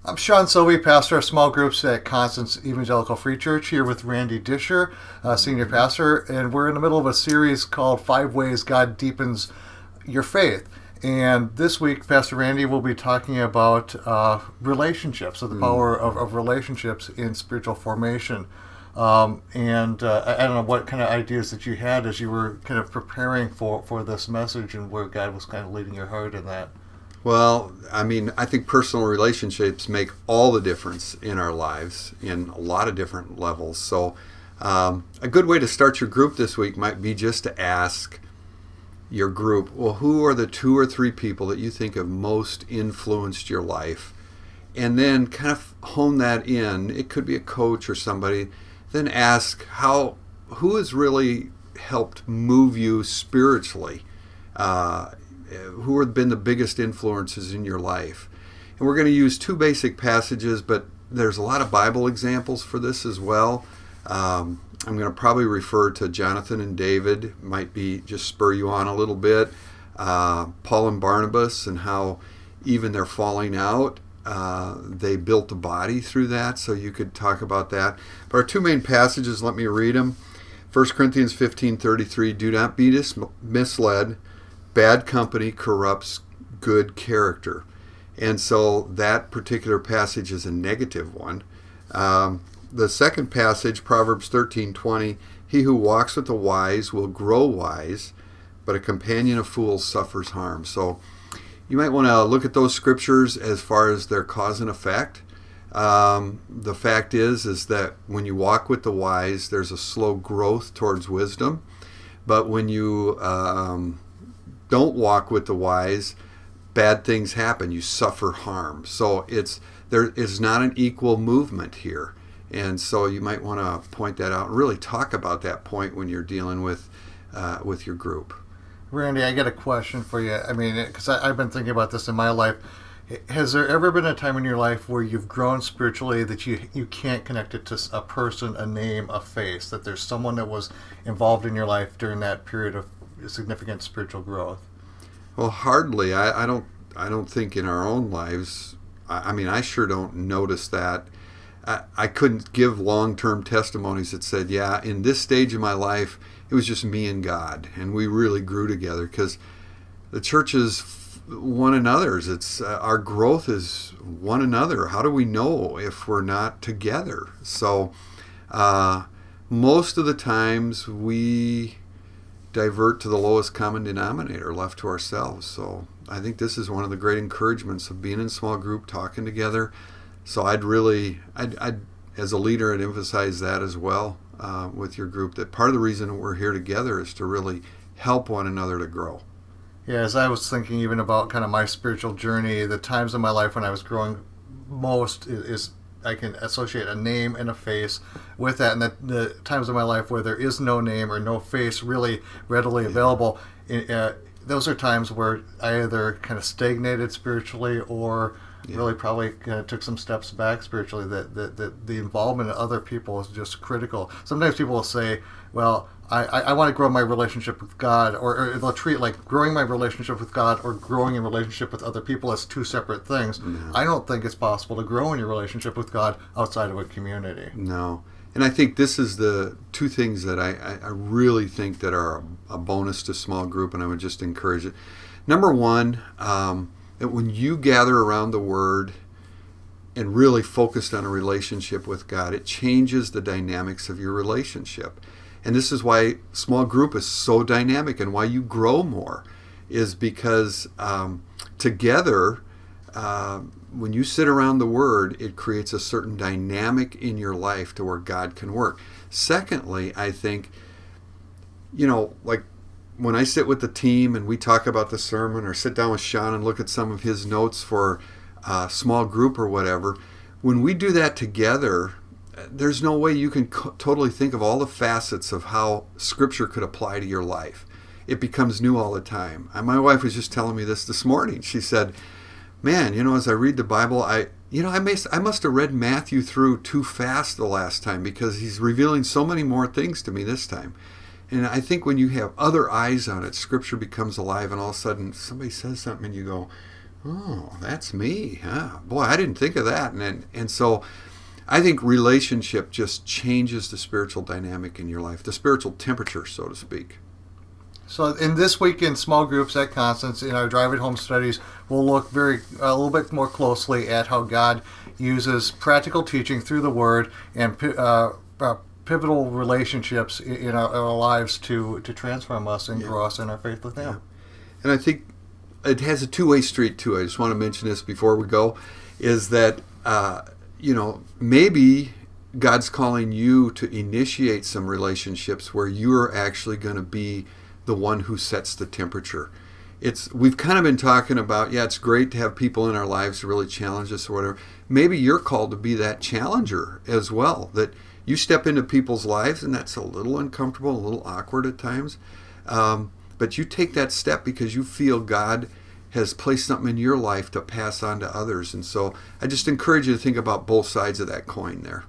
I'm Sean Silvey, pastor of small groups at Constance Evangelical Free Church, here with Randy Disher, senior pastor, and we're in the middle of a series called 5 Ways God Deepens Your Faith. And this week, Pastor Randy will be talking about relationships, so the power of relationships in spiritual formation. I don't know what kind of ideas that you had as you were kind of preparing for this message and where God was kind of leading your heart in that. Well, I think personal relationships make all the difference in our lives in a lot of different levels. So a good way to start your group this week might be just to ask your group, well, who are the 2 or 3 people that you think have most influenced your life? And then kind of hone that in. It could be a coach or somebody. Then ask who has really helped move you spiritually? Who have been the biggest influences in your life? And we're going to use 2 basic passages, but there's a lot of Bible examples for this as well. I'm going to probably refer to Jonathan and David, might be just spur you on a little bit. Paul and Barnabas and how even their falling out, they built a body through that, so you could talk about that. But our 2 main passages, let me read them. 1 Corinthians 15:33, do not be misled. Bad company corrupts good character. And so that particular passage is a negative one. The second passage, Proverbs 13:20, he who walks with the wise will grow wise, but a companion of fools suffers harm. So you might want to look at those scriptures as far as their cause and effect. The fact is that when you walk with the wise, there's a slow growth towards wisdom. But when you don't walk with the wise, bad things happen. You suffer harm. So there is not an equal movement here. And so you might want to point that out and really talk about that point when you're dealing with your group. Randy, I got a question for you. Because I've been thinking about this in my life. Has there ever been a time in your life where you've grown spiritually that you can't connect it to a person, a name, a face, that there's someone that was involved in your life during that period of significant spiritual growth? Well, hardly. I don't think in our own lives. I sure don't notice that. I couldn't give long-term testimonies that said, yeah, in this stage of my life, it was just me and God, and we really grew together, because the church is one another's. It's our growth is one another. How do we know if we're not together? So most of the times we divert to the lowest common denominator, left to ourselves. So I think this is one of the great encouragements of being in small group, talking together. So I'd as a leader, I'd emphasize that as well with your group, that part of the reason we're here together is to really help one another to grow. Yeah, as I was thinking even about kind of my spiritual journey, the times in my life when I was growing most is I can associate a name and a face with that, and the times in my life where there is no name or no face really readily available, those are times where I either kind of stagnated spiritually or really probably kind of took some steps back spiritually. That the involvement of other people is just critical. Sometimes people will say, well, I want to grow my relationship with God, or they'll treat like growing my relationship with God or growing in relationship with other people as 2 separate things. No. I don't think it's possible to grow in your relationship with God outside of a community. No. And I think this is the 2 things that I really think that are a bonus to small group, and I would just encourage it. Number one, that when you gather around the Word and really focused on a relationship with God, it changes the dynamics of your relationship. And this is why small group is so dynamic, and why you grow more is because together, when you sit around the Word, it creates a certain dynamic in your life to where God can work. Secondly, I think, like when I sit with the team and we talk about the sermon, or sit down with Sean and look at some of his notes for a small group or whatever, when we do that together, there's no way you can totally think of all the facets of how Scripture could apply to your life. It becomes new all the time. And my wife was just telling me this morning. She said, man, as I read the Bible, I must have read Matthew through too fast the last time, because he's revealing so many more things to me this time. And I think when you have other eyes on it, Scripture becomes alive, and all of a sudden somebody says something and you go, Oh, that's me. Huh? Boy, I didn't think of that. And so I think relationship just changes the spiritual dynamic in your life, the spiritual temperature, so to speak. So in this week in small groups at Constance, in our Drive at Home studies, we'll look a little bit more closely at how God uses practical teaching through the Word and pivotal relationships in our lives to transform us and grow us in our faith with Him. Yeah. And I think it has a two-way street too. I just want to mention this before we go, is that maybe God's calling you to initiate some relationships where you're actually going to be the one who sets the temperature. We've kind of been talking about, it's great to have people in our lives to really challenge us or whatever. Maybe you're called to be that challenger as well, that you step into people's lives and that's a little uncomfortable, a little awkward at times. But you take that step because you feel God has placed something in your life to pass on to others. And so I just encourage you to think about both sides of that coin there.